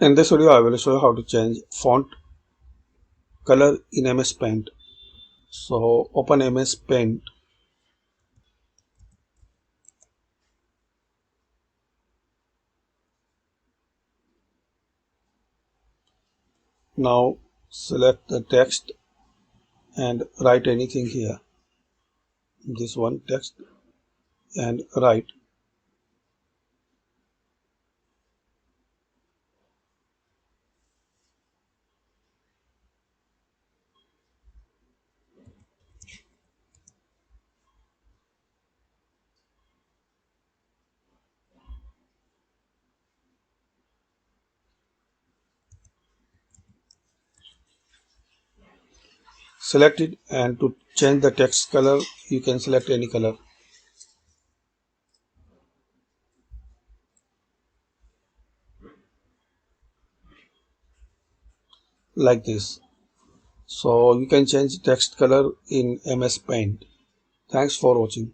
In this video, I will show you how to change font color in MS Paint. So open MS Paint. Now select the text and write anything here. This one text and write. Select it, and to change the text color, you can select any color. Like this. So you can change text color in MS Paint. Thanks for watching.